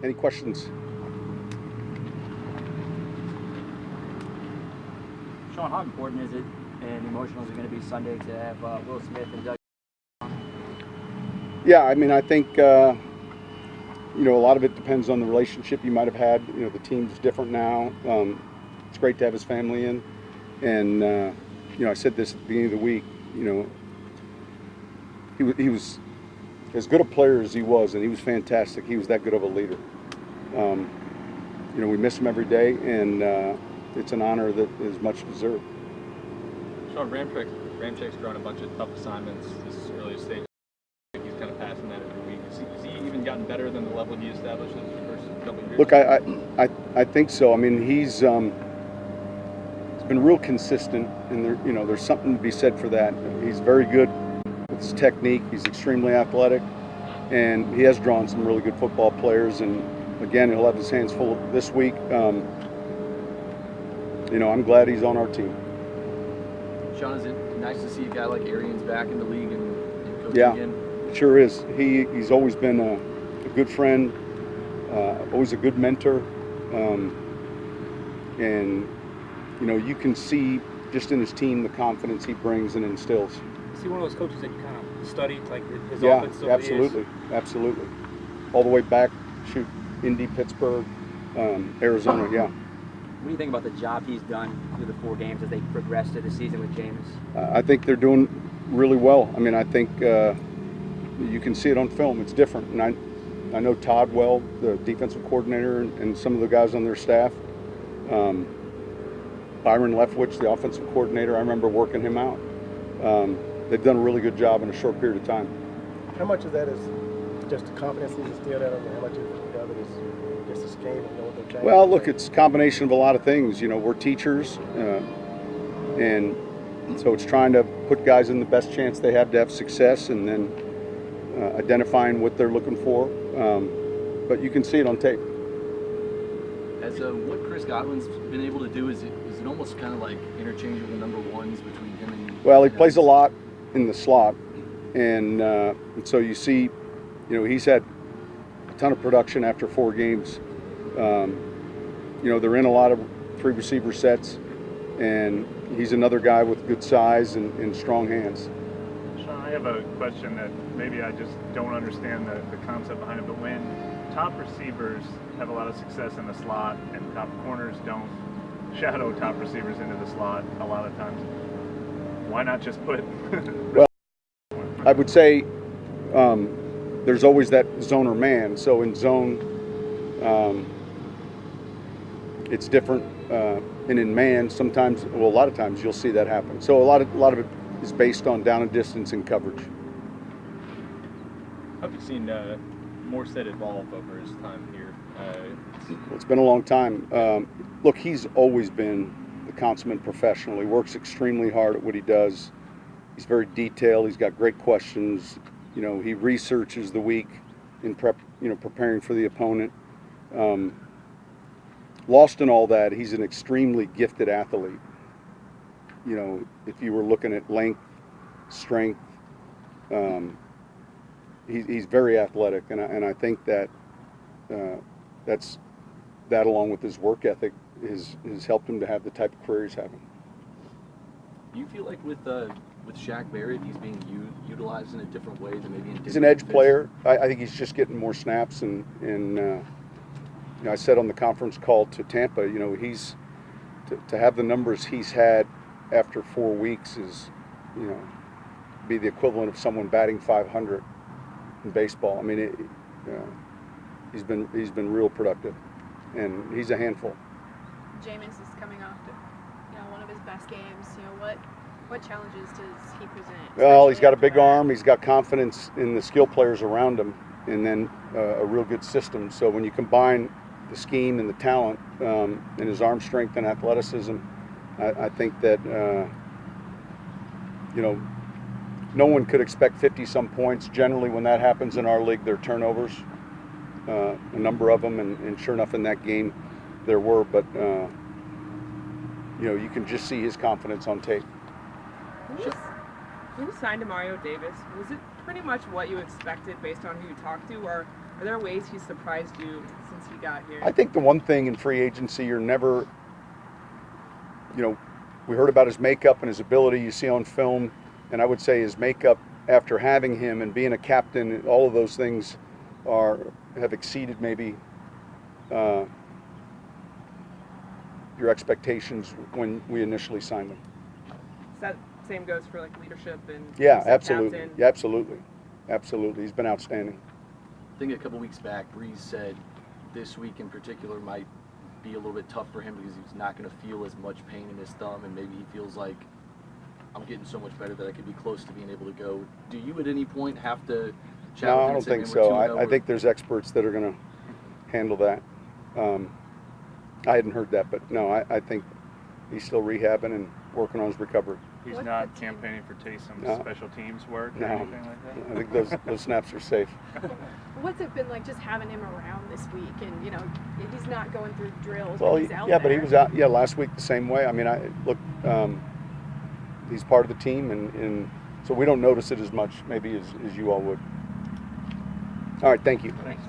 Any questions? Sean, how important is it and emotional is it going to be Sunday to have Will Smith and Doug? Yeah, I mean, I think a lot of it depends on the relationship you might have had. The team's different now. It's great to have his family in, and I said this at the beginning of the week. He was as good a player as he was, and he was fantastic. He was that good of a leader. We miss him every day, and it's an honor that is much deserved. Sean, Ramchek's thrown a bunch of tough assignments this early stage. He's kind of passing that every week. Has he even gotten better than the level he established in his first couple of years? Look, I think so. I mean, he's been real consistent, and there's something to be said for that. He's very good with his technique. He's extremely athletic, and he has drawn some really good football players. And again, he'll have his hands full this week. I'm glad he's on our team. Sean, is it nice to see a guy like Arians back in the league and coaching again? It sure is. He's always been a good friend, always a good mentor, and you can see just in his team the confidence he brings and instills. Is he one of those coaches that you kind of studied, like his yeah, offense? Absolutely, all the way back, Indy, Pittsburgh, Arizona. Yeah. What do you think about the job he's done through the 4 games as they progress through the season with Jameis? I think they're doing really well. I mean, I think you can see it on film. It's different, and I know Todd well, the defensive coordinator, and some of the guys on their staff. Byron Leftwich, the offensive coordinator, I remember working him out. They've done a really good job in a short period of time. How much of that is just the confidence he's instilled in them, and how much of it is just the scheme and what they're trying? Well, look, it's a combination of a lot of things. We're teachers, and so it's trying to put guys in the best chance they have to have success, and then identifying what they're looking for. But you can see it on tape. As what Chris Godwin's been able to do, is it almost kind of like interchangeable number ones between him and? Well, he plays a lot in the slot, and so you see, he's had a ton of production after 4 games. They're in a lot of 3 receiver sets, and he's another guy with good size and strong hands. Sean, I have a question that maybe I just don't understand the concept behind it, but when top receivers have a lot of success in the slot and top corners don't shadow top receivers into the slot a lot of times, why not just put well, I would say there's always that zoner man. So in zone, it's different, and in man, sometimes, a lot of times, you'll see that happen. So a lot of it is based on down and distance and coverage. Have you seen Morstead evolve over his time here? It's been a long time. Look, he's always been the consummate professional. He works extremely hard at what he does. He's very detailed. He's got great questions. He researches the week in preparing for the opponent. Lost in all that, he's an extremely gifted athlete. If you were looking at length, strength, he's very athletic, and I think that that along with his work ethic has helped him to have the type of career he's having. Do you feel like with Shaq Barrett, he's being utilized in a different way than maybe in He's an edge player. I think he's just getting more snaps, and I said on the conference call to Tampa, he's to have the numbers he's had after 4 weeks is, be the equivalent of someone batting 500 in baseball. I mean, he's been real productive, and he's a handful. Jameis is coming off one of his best games. What challenges does he present? Well, he's got a big arm. He's got confidence in the skill players around him, and then a real good system. So when you combine the scheme and the talent and his arm strength and athleticism, I think that no one could expect 50-some points. Generally, when that happens in our league, there are turnovers, a number of them, and sure enough, in that game, there were. But you can just see his confidence on tape. When you signed to Mario Davis, was it pretty much what you expected based on who you talked to, or are there ways he surprised you since he got here? I think the one thing in free agency, you're never, we heard about his makeup and his ability you see on film, and I would say his makeup after having him and being a captain, all of those things have exceeded maybe your expectations when we initially signed him. So that same goes for like leadership and Yeah, he's the absolutely. captain. Yeah, absolutely. He's been outstanding. I think a couple weeks back, Breeze said this week in particular might be a little bit tough for him because he's not going to feel as much pain in his thumb, and maybe he feels like I'm getting so much better that I could be close to being able to go. Do you at any point have to chat No, with him I and don't say, think "Man, so. we're 2-0," I or- think there's experts that are going to handle that. I hadn't heard that, but no, I think he's still rehabbing and working on his recovery. He's What's not the team? campaigning for Taysom's No. special teams work or No. anything like that? I think those snaps are safe. What's it been like just having him around this week? And he's not going through drills. Well, but he's out yeah, but he there. was out. Yeah, last week the same way. I mean, he's part of the team, and so we don't notice it as much maybe as you all would. All right, thank you. Thanks.